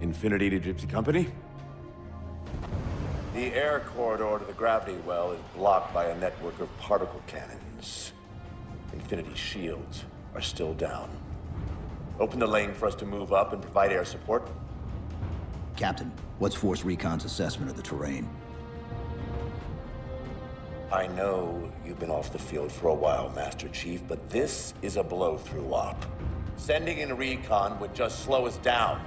Infinity to Gypsy Company? The air corridor to the gravity well is blocked by a network of particle cannons. Infinity's shields are still down. Open the lane for us to move up and provide air support. Captain, what's Force Recon's assessment of the terrain? I know you've been off the field for a while, Master Chief, but this is a blow-through op. Sending in recon would just slow us down.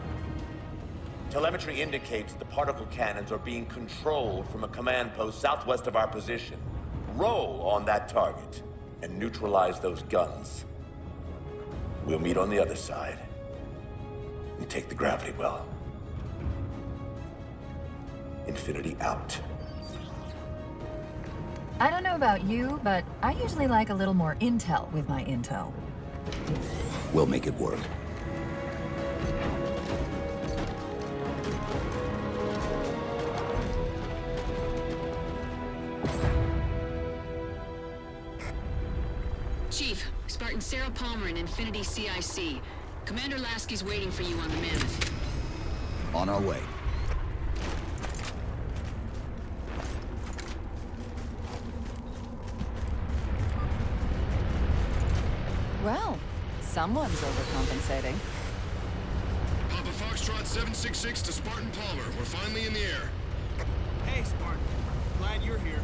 Telemetry indicates the particle cannons are being controlled from a command post southwest of our position. Roll on that target and neutralize those guns. We'll meet on the other side and take the gravity well. Infinity out. I don't know about you, but I usually like a little more intel with my intel. We'll make it work. Chief, Spartan Sarah Palmer in Infinity CIC. Commander Lasky's waiting for you on the Mammoth. On our way. Well, someone's overcompensating. Papa Foxtrot 766 to Spartan Palmer. We're finally in the air. Hey, Spartan. Glad you're here.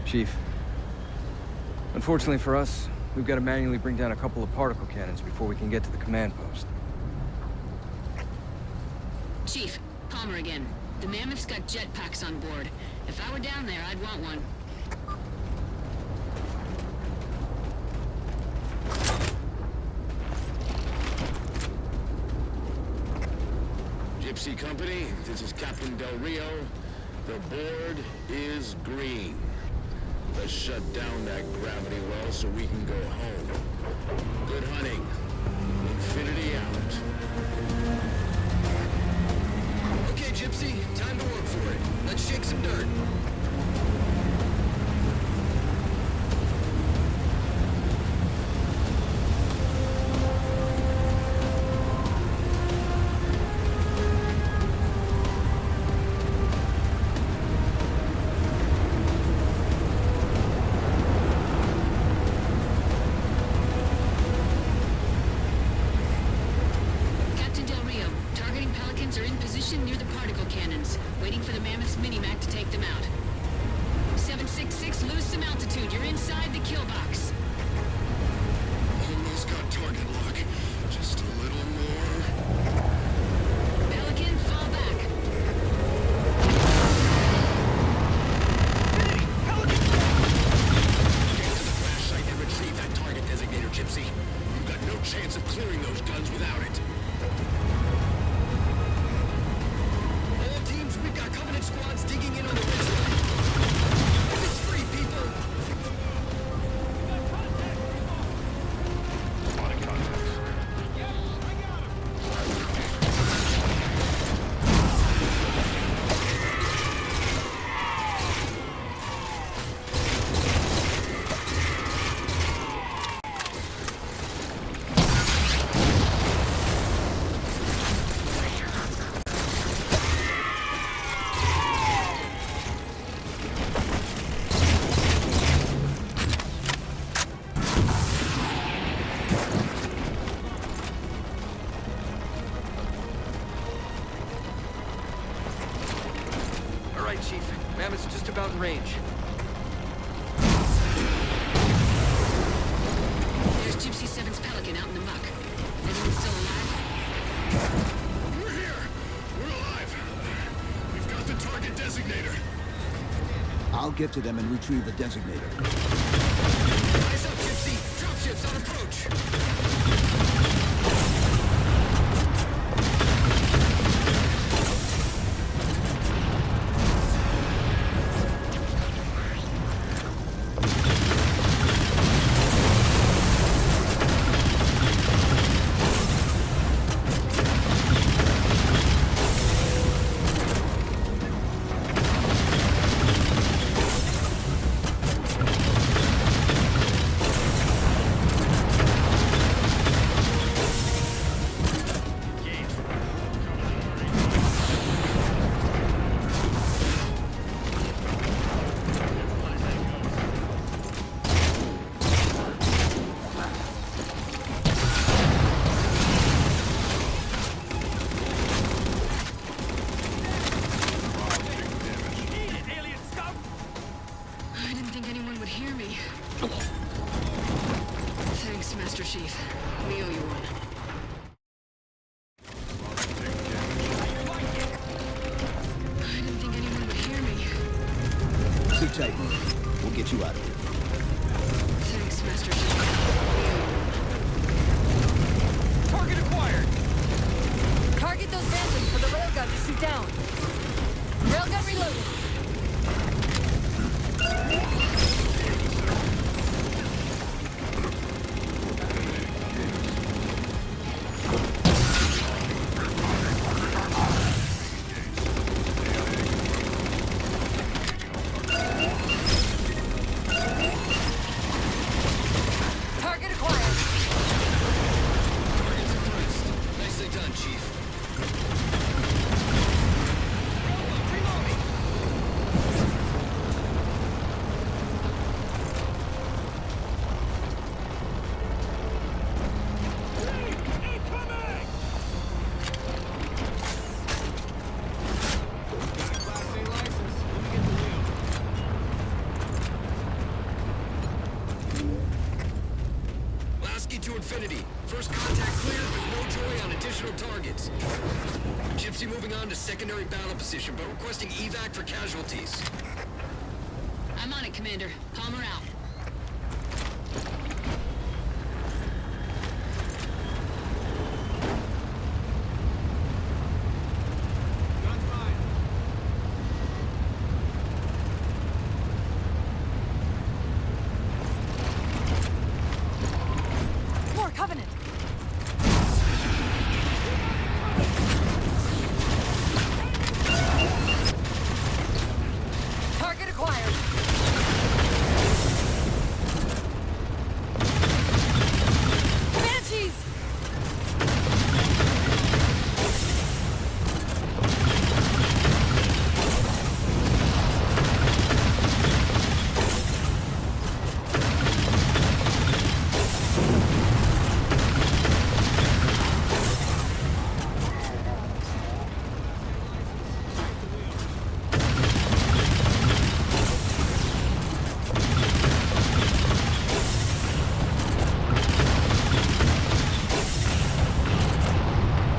Chief, unfortunately for us, we've got to manually bring down a couple of particle cannons before we can get to the command post. Chief, Palmer again. The Mammoth's got jetpacks on board. If I were down there, I'd want one. Gypsy Company, this is Captain Del Rio. The board is green. Let's shut down that gravity well so we can go home. Good hunting. Infinity out. Okay, Gypsy, time to work for it. Let's shake some dirt. Near the particle cannons, waiting for the Mammoth's mini-mac to take them out. 766, lose some altitude. You're inside the kill box. Almost got target lock. Just a little more. Pelican, fall back. Hey, Pelican! Get to the crash site and retrieve that target designator, Gypsy. You've got no chance of clearing those guns without it. We've got Covenant squads digging in on the ridge. It's free, people! Spotted contacts. Yes, I got Chief. Mammoth's just about in range. There's Gypsy 7's Pelican out in the muck. Anyone still alive? We're here! We're alive! We've got the target designator! I'll get to them and retrieve the designator. Eyes up, Gypsy! Dropships on approach! get you out of here. Thanks, Master Chief. Target acquired. Target those phantoms for the railgun to shoot down. Railgun reloaded. Target acquired. Target suppressed. Nicely done, Chief. Reloading. Lasky to infinity. First contact cleared, but no joy on additional targets. Gypsy moving on to secondary battle position, but requesting evac for casualties. I'm on it, Commander. Palmer out. More Covenant. Target acquired. Banshees!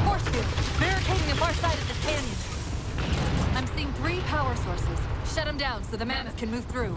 Force field, barricading the far side of this canyon. I'm seeing 3 power sources. Shut them down so the mammoth can move through.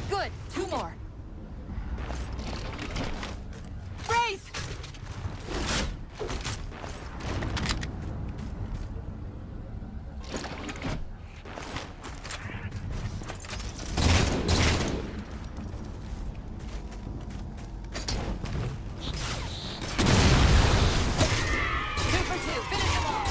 Good. 2 more. Wraith! Two for 2. Finish them all.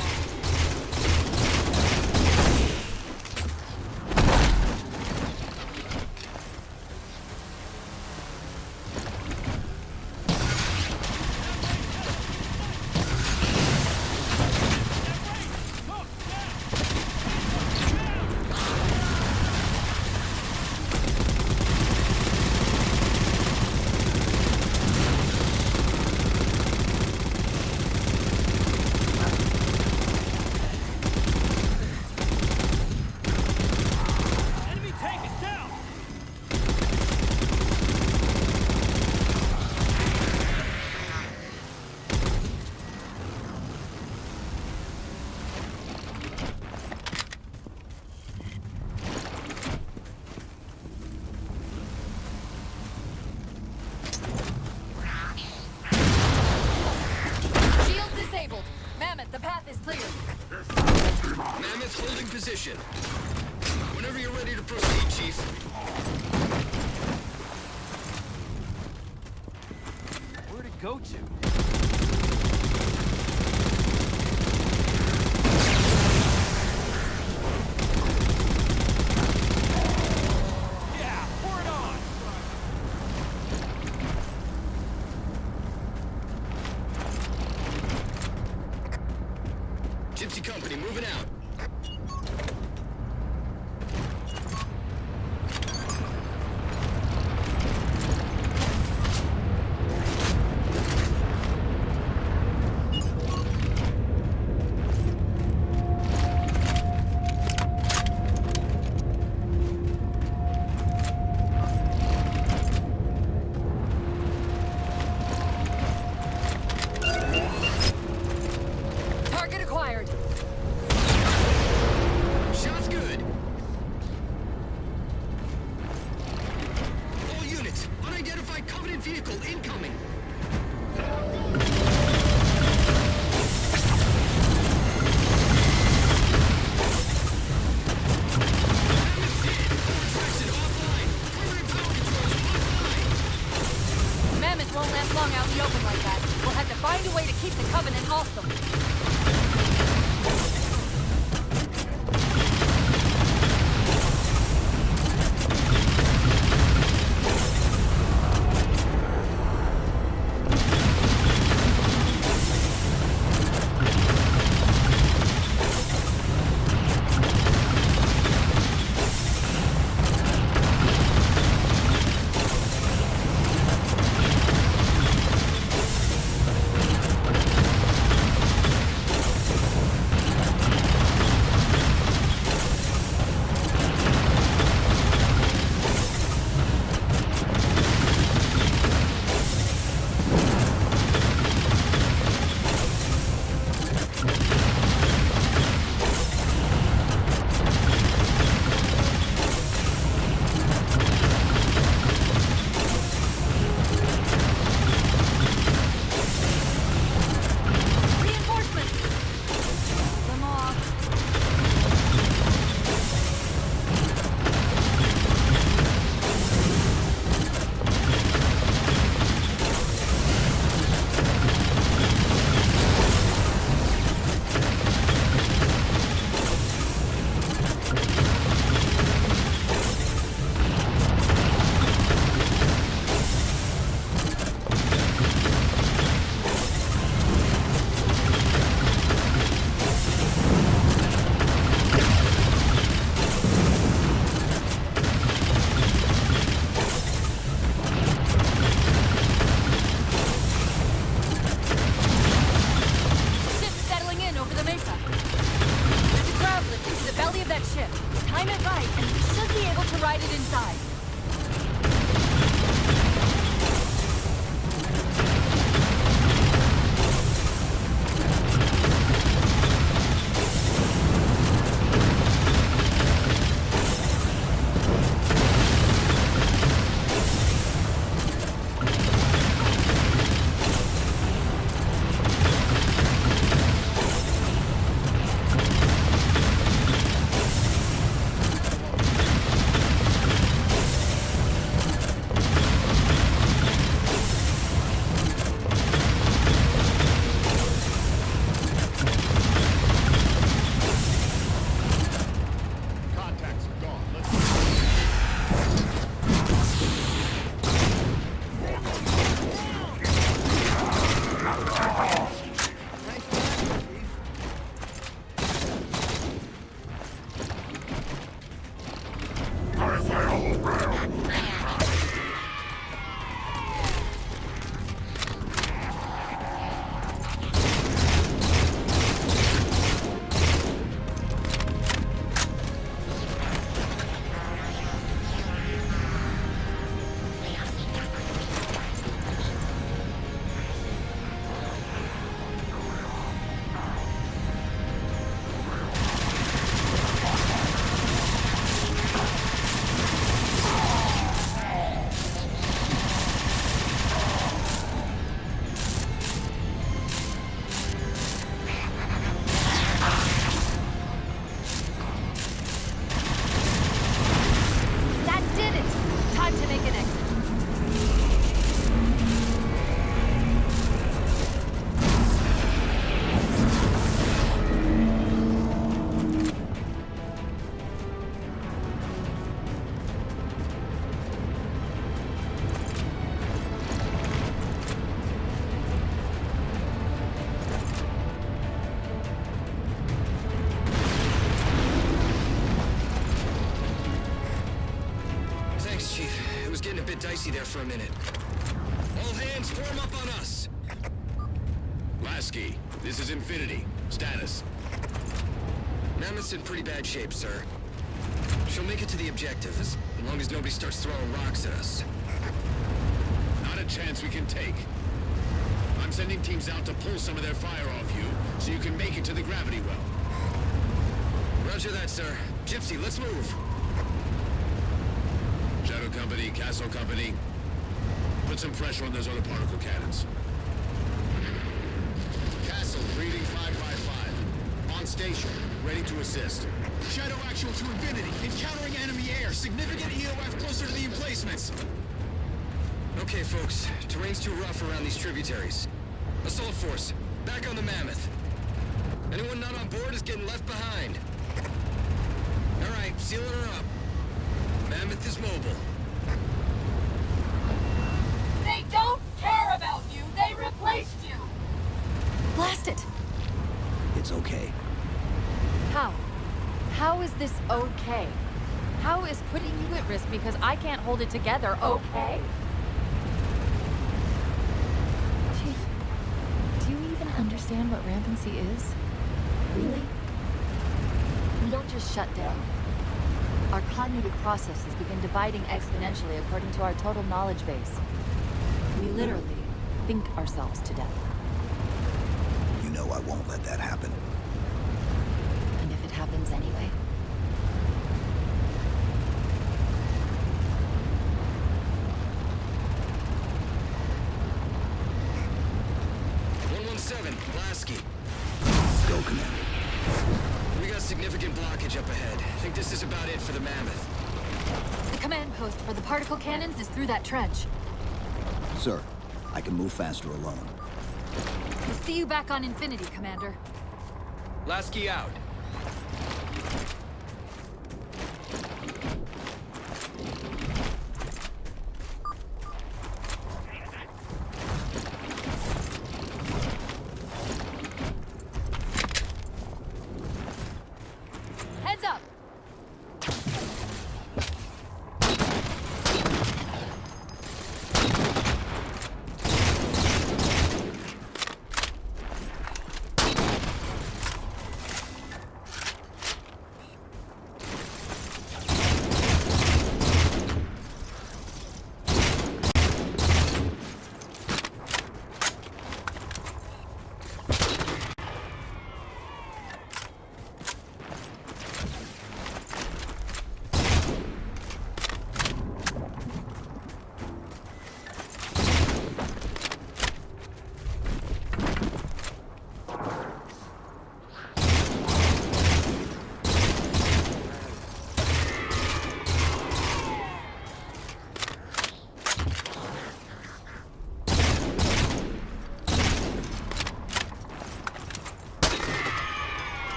Enemy tank is down. Shield disabled. Mammoth, the path is clear. Mammoth holding position. Whenever you're ready to proceed, Chief. go to. Yeah, pour it on! Gypsy Company, moving out. Target acquired. Shots good. All units, unidentified Covenant vehicle incoming. Mammoth won't last long out in the open like that. We'll have to find a way to keep the Covenant off them. Reinforcements! Them off. Ship's settling in over the mesa. There's a ground lift into the belly of that ship. Time it right, and we should be able to ride it inside. getting a bit dicey there for a minute. All hands, form up on us! Lasky, this is Infinity. Status. Mammoth's in pretty bad shape, sir. She'll make it to the objective, as long as nobody starts throwing rocks at us. Not a chance we can take. I'm sending teams out to pull some of their fire off you, so you can make it to the gravity well. Roger that, sir. Gypsy, let's move. Shadow Company, Castle Company, put some pressure on those other particle cannons. Castle, reading 555. On station, ready to assist. Shadow actual to Infinity. Encountering enemy air. Significant EOF closer to the emplacements. Okay, folks. Terrain's too rough around these tributaries. Assault force, back on the Mammoth. Anyone not on board is getting left behind. All right, sealing her up. Mammoth is mobile. They don't care about you! They replaced you! Blast it! It's okay. How? How is this okay? How is putting you at risk because I can't hold it together okay? Chief, do you even understand what rampancy is? Really? We don't just shut down. Our cognitive processes begin dividing exponentially according to our total knowledge base. We literally think ourselves to death. You know I won't let that happen. And if it happens anyway? Lasky. Go, Commander. We got significant blockage up ahead. I think this is about it for the Mammoth. The command post for the particle cannons is through that trench. Sir, I can move faster alone. We'll see you back on Infinity, Commander. Lasky out. Heads up!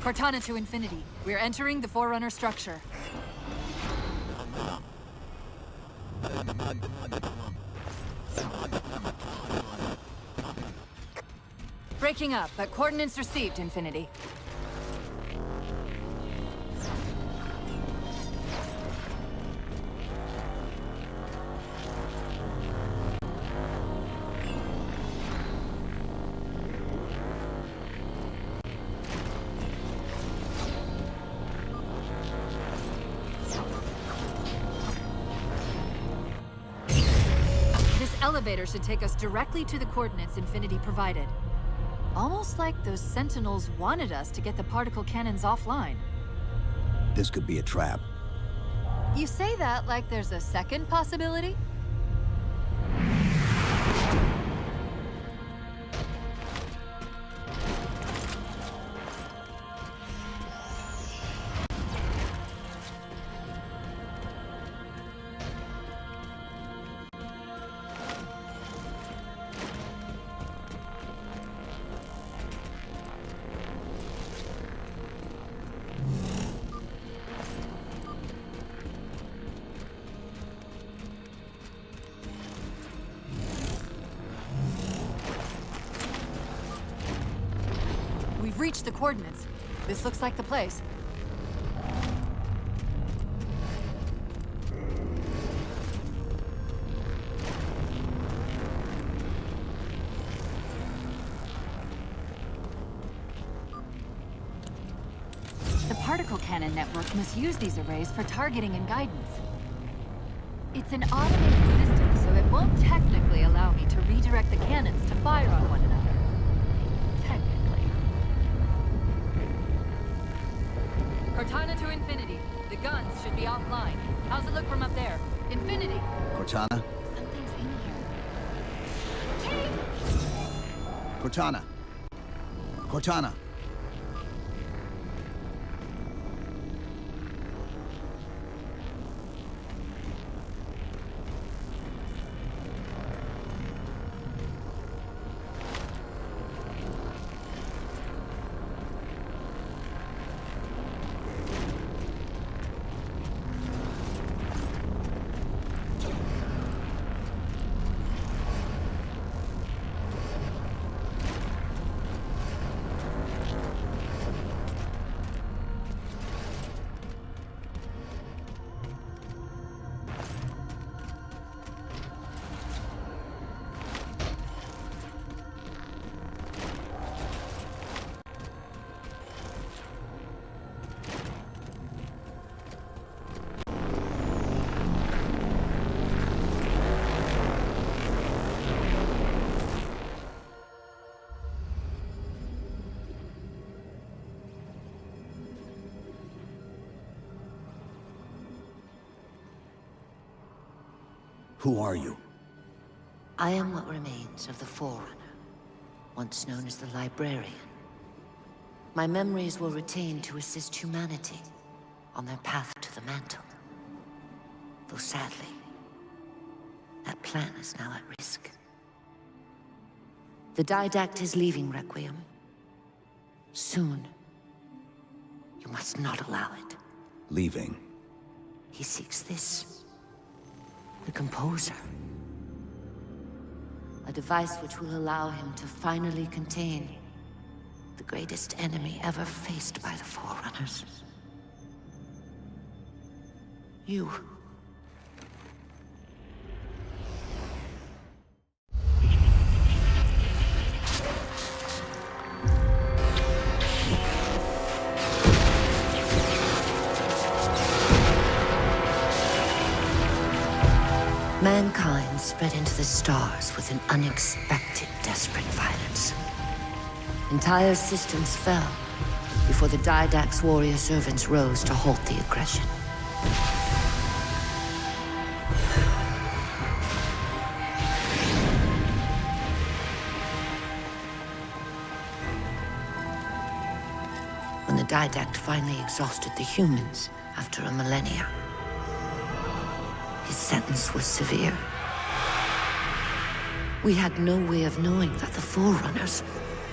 Cortana to Infinity. We're entering the Forerunner structure. Breaking up, but coordinates received, Infinity. Elevator should take us directly to the coordinates Infinity provided. Almost like those Sentinels wanted us to get the particle cannons offline. This could be a trap. You say that like there's a second possibility? We've reached the coordinates. This looks like the place. The particle cannon network must use these arrays for targeting and guidance. It's an automated system, so it won't technically allow me to redirect the cannons to fire on one another. Cortana to Infinity. The guns should be offline. How's it look from up there? Infinity! Cortana? Something's in here. Cortana! Cortana! Who are you? I am what remains of the Forerunner, once known as the Librarian. My memories were retained to assist humanity on their path to the mantle. Though sadly, that plan is now at risk. The Didact is leaving Requiem. Soon. You must not allow it. Leaving. He seeks this. The Composer. A device which will allow him to finally contain the greatest enemy ever faced by the Forerunners. You. Mankind spread into the stars with an unexpected, desperate violence. Entire systems fell before the Didact's warrior servants rose to halt the aggression. When the Didact finally exhausted the humans after a millennia, his sentence was severe. We had no way of knowing that the Forerunners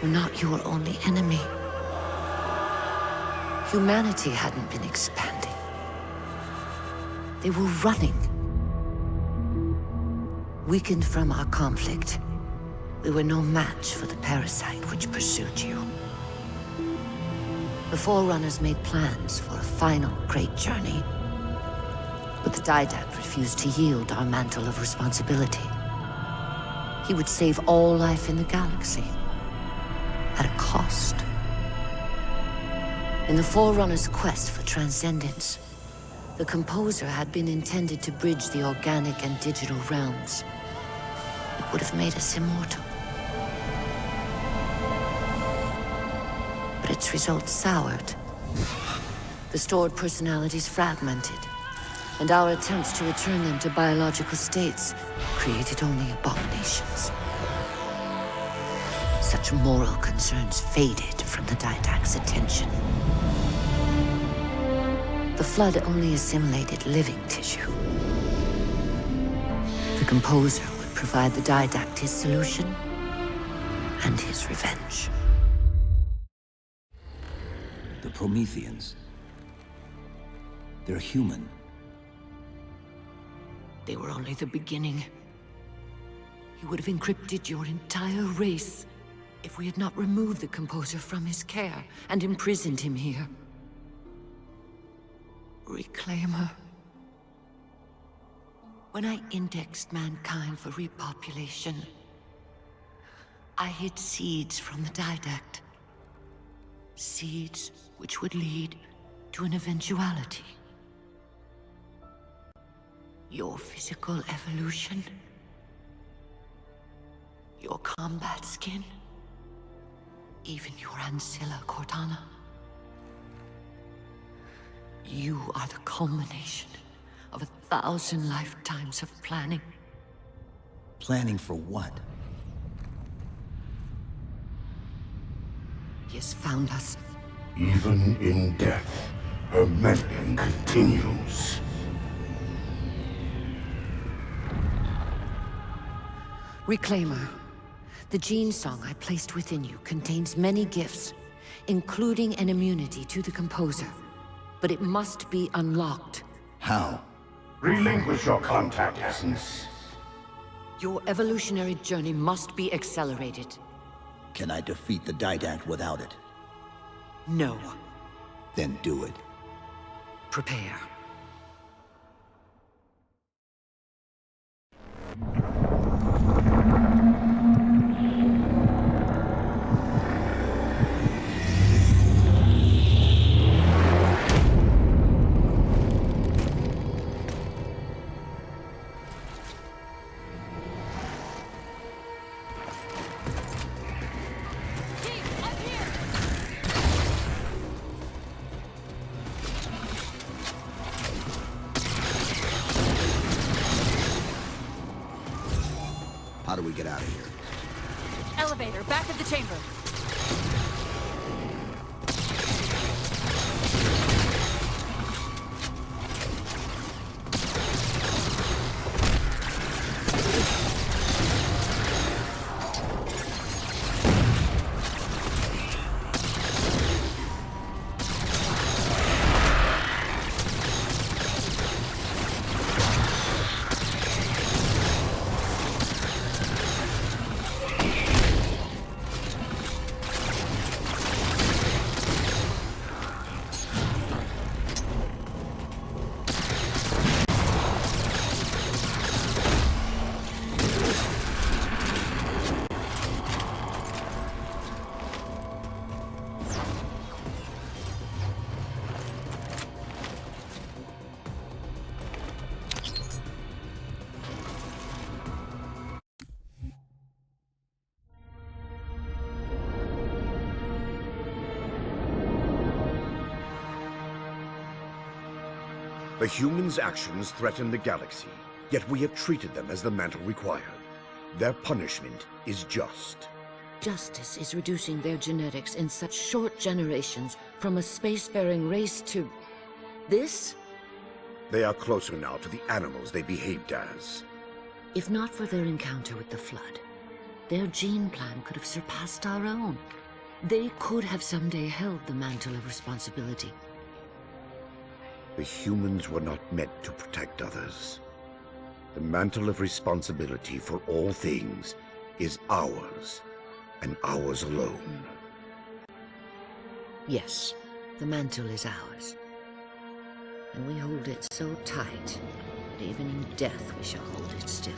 were not your only enemy. Humanity hadn't been expanding. They were running. Weakened from our conflict, we were no match for the parasite which pursued you. The Forerunners made plans for a final great journey, but the Didact refused to yield our mantle of responsibility. He would save all life in the galaxy, at a cost. In the Forerunners' quest for transcendence, the Composer had been intended to bridge the organic and digital realms. It would have made us immortal. But its results soured. The stored personalities fragmented, and our attempts to return them to biological states created only abominations. Such moral concerns faded from the Didact's attention. The Flood only assimilated living tissue. The Composer would provide the Didact his solution and his revenge. The Prometheans. They're human. They were only the beginning. He would have encrypted your entire race if we had not removed the Composer from his care and imprisoned him here. Reclaimer. When I indexed mankind for repopulation, I hid seeds from the Didact. Seeds which would lead to an eventuality. Your physical evolution. Your combat skin. Even your ancilla, Cortana. You are the culmination of 1,000 lifetimes of planning. Planning for what? He has found us. Even in death, her meddling continues. Reclaimer. The gene song I placed within you contains many gifts, including an immunity to the Composer. But it must be unlocked. How? Relinquish your contact essence. Your evolutionary journey must be accelerated. Can I defeat the Didact without it? No. Then do it. Prepare. How do we get out of here? Elevator, back of the chamber. The humans' actions threaten the galaxy, yet we have treated them as the mantle required. Their punishment is just. Justice is reducing their genetics in such short generations from a spacefaring race to... this? They are closer now to the animals they behaved as. If not for their encounter with the Flood, their gene plan could have surpassed our own. They could have someday held the mantle of responsibility. The humans were not meant to protect others. The mantle of responsibility for all things is ours, and ours alone. Yes, the mantle is ours. And we hold it so tight that even in death we shall hold it still.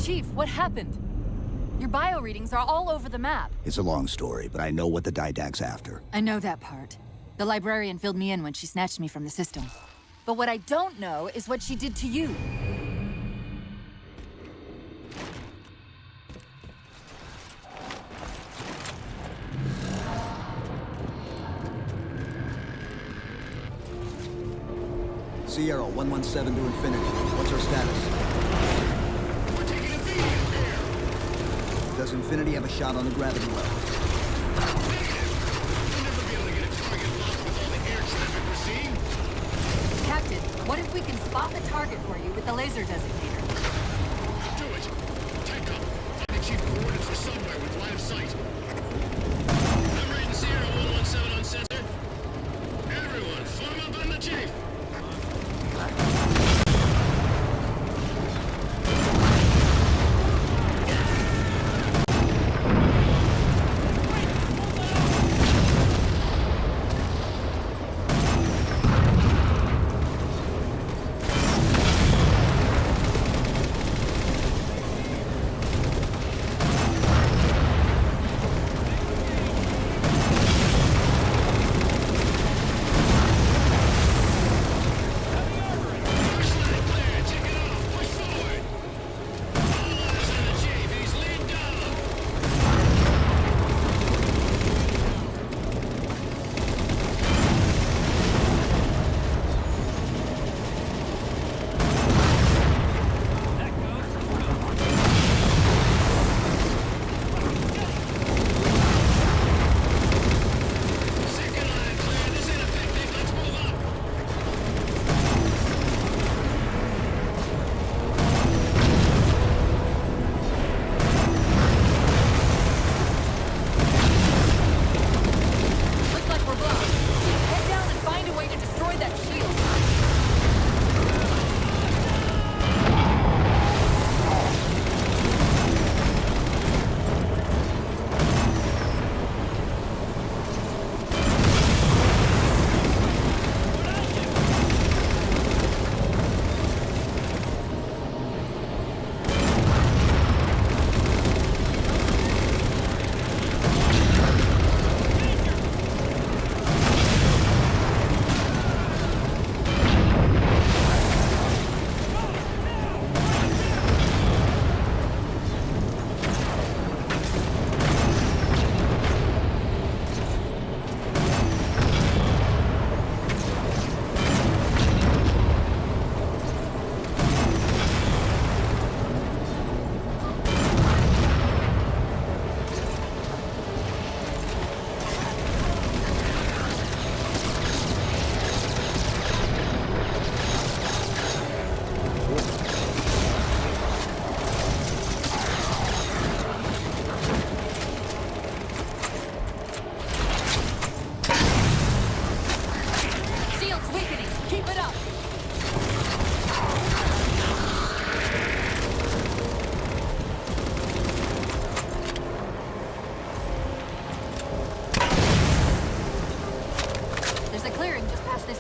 Chief, what happened? Your bio readings are all over the map. It's a long story, but I know what the Didact's after. I know that part. The librarian filled me in when she snatched me from the system. But what I don't know is what she did to you. Sierra 117 to infinity. What's our status? We're taking a beating up here. Does Infinity have a shot on the gravity well? Negative. We'll never be able to get a target locked with all the air traffic we're seeing. Captain, what if we can spot the target for you with the laser designator? Do it. Tech up. Find the chief coordinates for somewhere with line of sight. I'm reading Sierra 117 on sensor. Everyone, form up on the chief.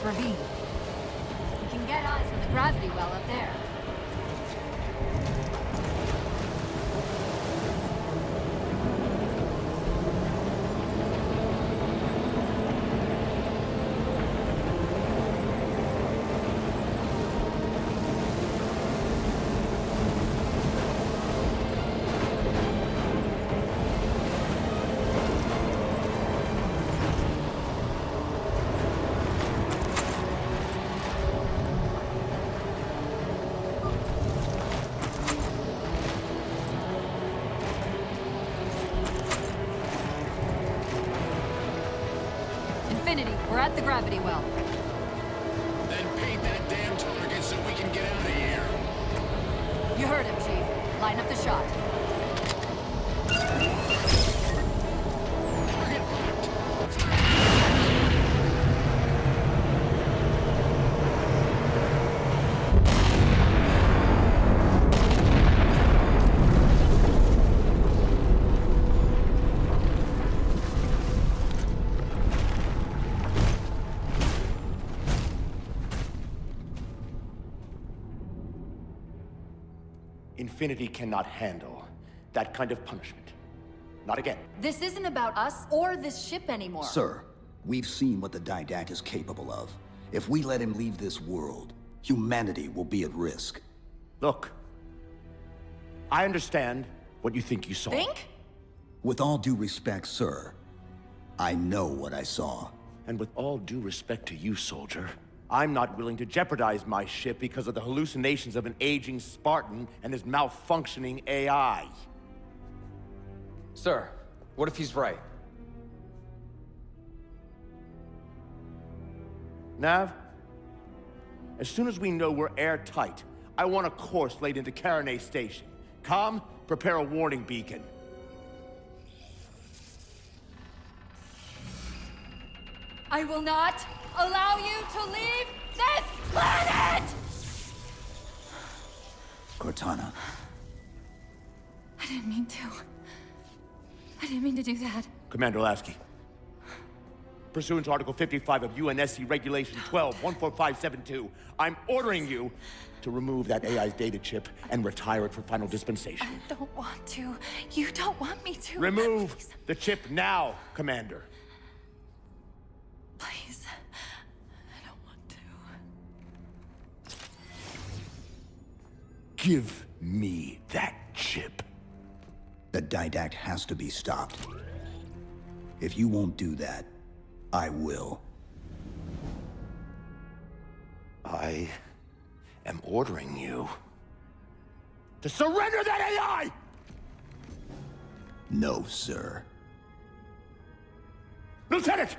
ravine. We can get eyes on the gravity well up there. the gravity well. Then paint that damn target so we can get out of here. You heard him, Chief. Line up the shot. Target locked. Infinity cannot handle that kind of punishment. Not again. This isn't about us or this ship anymore. Sir, we've seen what the Didact is capable of. If we let him leave this world, humanity will be at risk. Look, I understand what you think you saw. Think? With all due respect, sir, I know what I saw. And with all due respect to you, soldier, I'm not willing to jeopardize my ship because of the hallucinations of an aging Spartan and his malfunctioning AI. Sir, what if he's right? Nav, as soon as we know we're airtight, I want a course laid into Caranay Station. Com, prepare a warning beacon. I will not allow you to leave this planet! Cortana. I didn't mean to. I didn't mean to do that. Commander Lasky, pursuant to Article 55 of UNSC Regulation 12-14572, I'm ordering you to remove that AI's data chip and retire it for final dispensation. I don't want to. You don't want me to. Remove Please. the chip now, Commander. Please. I don't want to. Give me that chip. The Didact has to be stopped. If you won't do that, I will. I am ordering you to surrender that AI! No, sir. Lieutenant!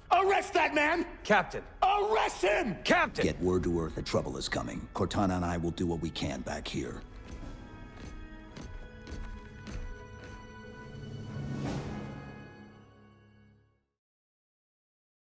Arrest that man! Captain! Arrest him! Captain! Get word to Earth that trouble is coming. Cortana and I will do what we can back here.